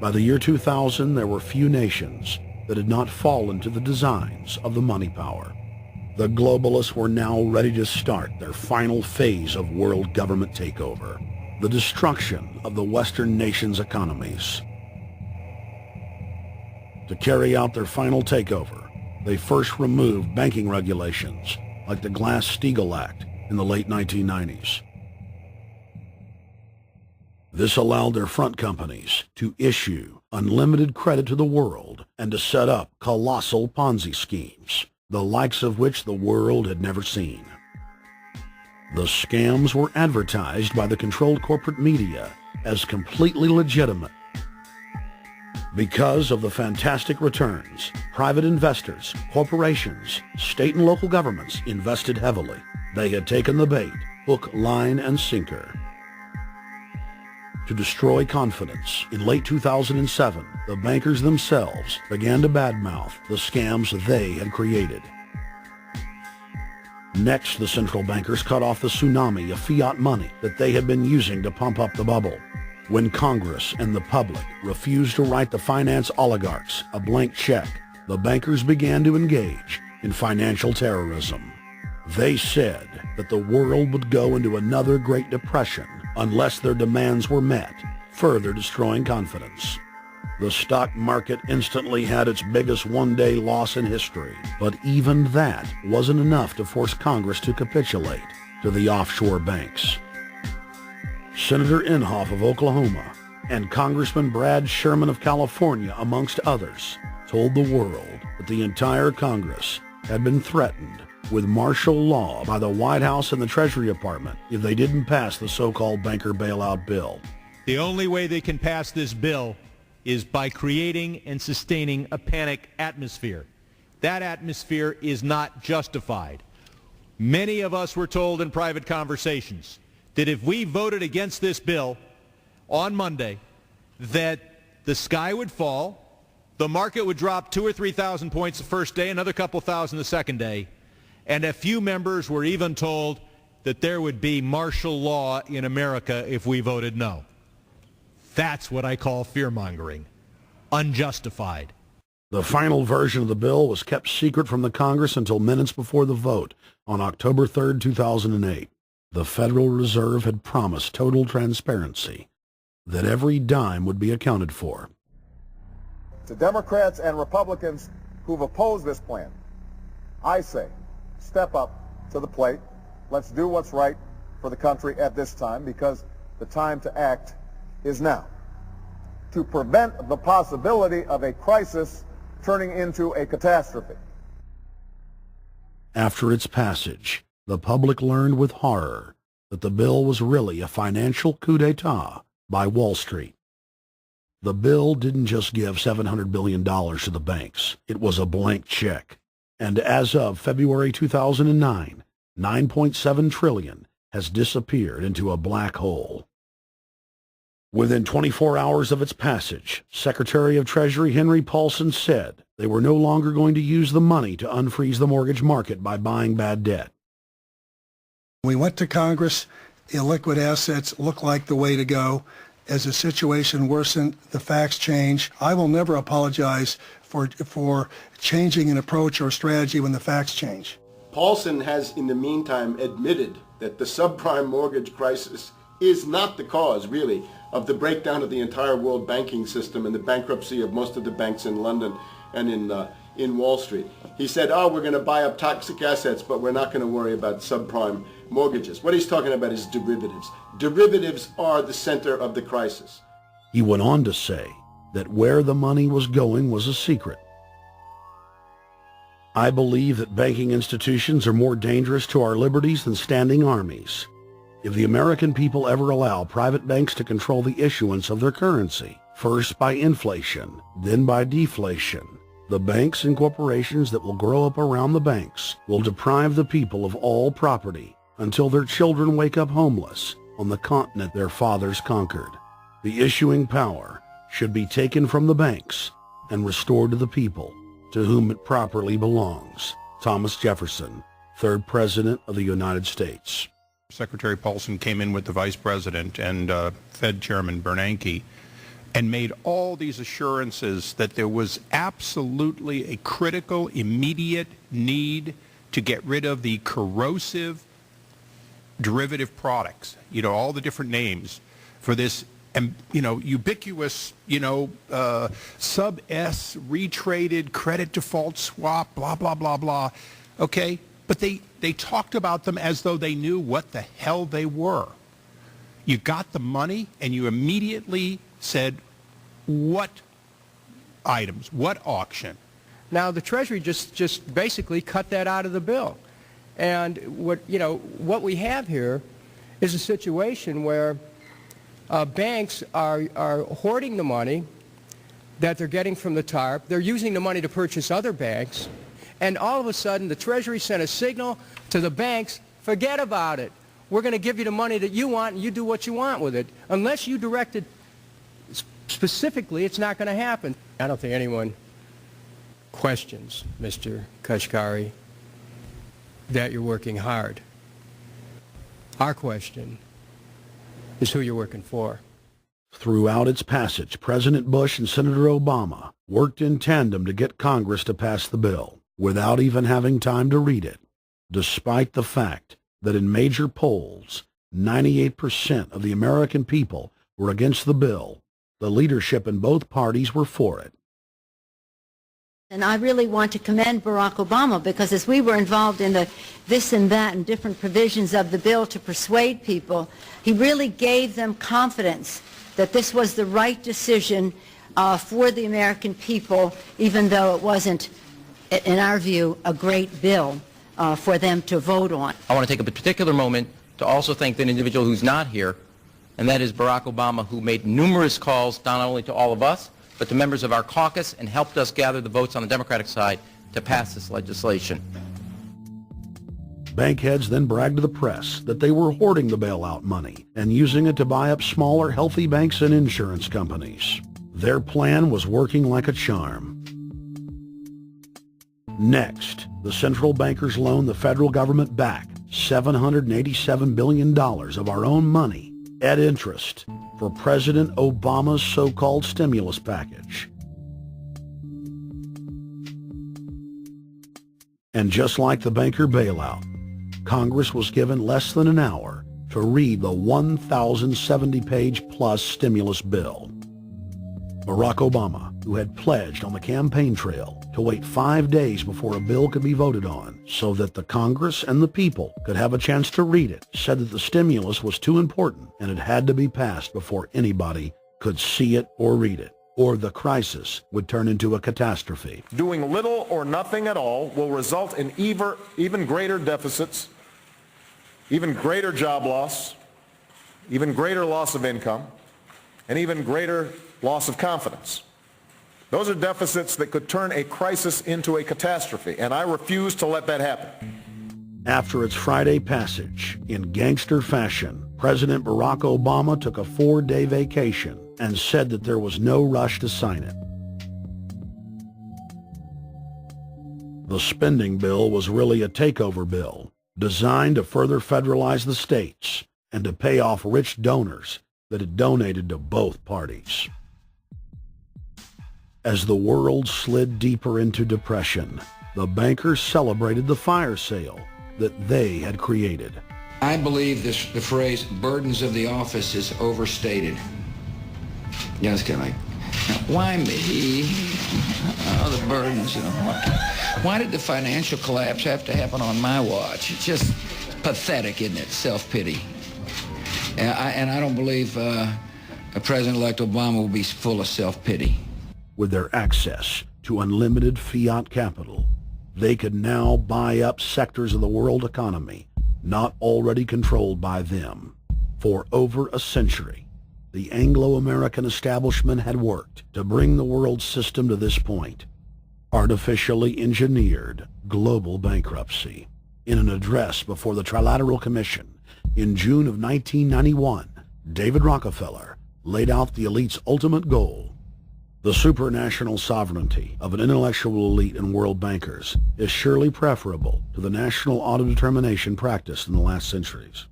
By the year 2000, there were few nations that had not fallen to the designs of the money power. The globalists were now ready to start their final phase of world government takeover, the destruction of the Western nations' economies. To carry out their final takeover, they first removed banking regulations like the Glass-Steagall Act in the late 1990s. This allowed their front companies to issue unlimited credit to the world and to set up colossal Ponzi schemes, the likes of which the world had never seen. The scams were advertised by the controlled corporate media as completely legitimate. Because of the fantastic returns, private investors, corporations, state and local governments invested heavily. They had taken the bait, hook, line, and sinker. To destroy confidence, in late 2007, the bankers themselves began to badmouth the scams they had created. Next, the central bankers cut off the tsunami of fiat money that they had been using to pump up the bubble. When Congress and the public refused to write the finance oligarchs a blank check, the bankers began to engage in financial terrorism. They said that the world would go into another Great Depression unless their demands were met, further destroying confidence. The stock market instantly had its biggest one-day loss in history, but even that wasn't enough to force Congress to capitulate to the offshore banks. Senator Inhofe of Oklahoma and Congressman Brad Sherman of California, amongst others, told the world that the entire Congress had been threatened with martial law by the White House and the Treasury Department if they didn't pass the so-called banker bailout bill. The only way they can pass this bill is by creating and sustaining a panic atmosphere. That atmosphere is not justified. Many of us were told in private conversations that if we voted against this bill on Monday, that the sky would fall, the market would drop 2,000 or 3,000 points the first day, another couple thousand the second day, and a few members were even told that there would be martial law in America if we voted no. That's what I call fear-mongering. Unjustified. The final version of the bill was kept secret from the Congress until minutes before the vote on October 3, 2008. The Federal Reserve had promised total transparency, that every dime would be accounted for. To Democrats and Republicans who've opposed this plan, I say, step up to the plate. Let's do what's right for the country at this time, because the time to act is now. To prevent the possibility of a crisis turning into a catastrophe. After its passage, the public learned with horror that the bill was really a financial coup d'etat by Wall Street. The bill didn't just give $700 billion to the banks. It was a blank check. And as of February 2009, $9.7 trillion has disappeared into a black hole. Within 24 hours of its passage, Secretary of Treasury Henry Paulson said they were no longer going to use the money to unfreeze the mortgage market by buying bad debt. We went to Congress. Illiquid assets look like the way to go. As the situation worsened, the facts change. I will never apologize for changing an approach or strategy when the facts change. Paulson has, in the meantime, admitted that the subprime mortgage crisis is not the cause, really, of the breakdown of the entire world banking system and the bankruptcy of most of the banks in London and in Wall Street. He said, we're going to buy up toxic assets, but we're not going to worry about subprime mortgages. What he's talking about is derivatives. Derivatives are the center of the crisis. He went on to say that where the money was going was a secret. I believe that banking institutions are more dangerous to our liberties than standing armies. If the American people ever allow private banks to control the issuance of their currency, first by inflation, then by deflation, the banks and corporations that will grow up around the banks will deprive the people of all property until their children wake up homeless on the continent their fathers conquered. The issuing power should be taken from the banks and restored to the people, to whom it properly belongs. Thomas Jefferson, 3rd President of the United States. Secretary Paulson came in with the Vice President and Fed Chairman Bernanke and made all these assurances that there was absolutely a critical, immediate need to get rid of the corrosive derivative products, all the different names for this, ubiquitous, sub-S retraded credit default swap, blah, blah, blah, blah. Okay? But they talked about them as though they knew what the hell they were. You got the money and you immediately said, what items, what auction? Now, the Treasury just basically cut that out of the bill. And what we have here is a situation where banks are hoarding the money that they're getting from the TARP. They're using the money to purchase other banks. And all of a sudden, the Treasury sent a signal to the banks, forget about it. We're going to give you the money that you want, and you do what you want with it. Unless you direct it specifically, it's not going to happen. I don't think anyone questions, Mr. Kashkari, that you're working hard. Our question is who you're working for. Throughout its passage, President Bush and Senator Obama worked in tandem to get Congress to pass the bill without even having time to read it, despite the fact that in major polls, 98% of the American people were against the bill. The leadership in both parties were for it. And I really want to commend Barack Obama, because as we were involved in the this and that and different provisions of the bill to persuade people, he really gave them confidence that this was the right decision for the American people, even though it wasn't, in our view, a great bill for them to vote on. I want to take a particular moment to also thank an individual who's not here, and that is Barack Obama, who made numerous calls not only to all of us, but to members of our caucus, and helped us gather the votes on the Democratic side to pass this legislation. Bankheads then bragged to the press that they were hoarding the bailout money and using it to buy up smaller, healthy banks and insurance companies. Their plan was working like a charm. Next, the central bankers loaned the federal government back $787 billion of our own money at interest for President Obama's so-called stimulus package. And just like the banker bailout, Congress was given less than an hour to read the 1,070-page plus stimulus bill. Barack Obama, who had pledged on the campaign trail to wait 5 days before a bill could be voted on so that the Congress and the people could have a chance to read it, said that the stimulus was too important and it had to be passed before anybody could see it or read it, or the crisis would turn into a catastrophe. Doing little or nothing at all will result in even greater deficits, even greater job loss, even greater loss of income, and even greater loss of confidence. Those are deficits that could turn a crisis into a catastrophe, and I refuse to let that happen. After its Friday passage, in gangster fashion, President Barack Obama took a 4-day vacation and said that there was no rush to sign it. The spending bill was really a takeover bill, designed to further federalize the states and to pay off rich donors that had donated to both parties. As the world slid deeper into depression, the bankers celebrated the fire sale that they had created. I believe the phrase burdens of the office is overstated. Yeah, it's kind of like, why me? Oh, the burdens, Why did the financial collapse have to happen on my watch? It's just pathetic, isn't it? Self-pity. And I don't believe President-elect Obama will be full of self-pity. With their access to unlimited fiat capital, they could now buy up sectors of the world economy not already controlled by them. For over a century, the Anglo-American establishment had worked to bring the world system to this point. Artificially engineered global bankruptcy. In an address before the Trilateral Commission in June of 1991, David Rockefeller laid out the elite's ultimate goal. The supranational sovereignty of an intellectual elite and world bankers is surely preferable to the national auto-determination practiced in the last centuries.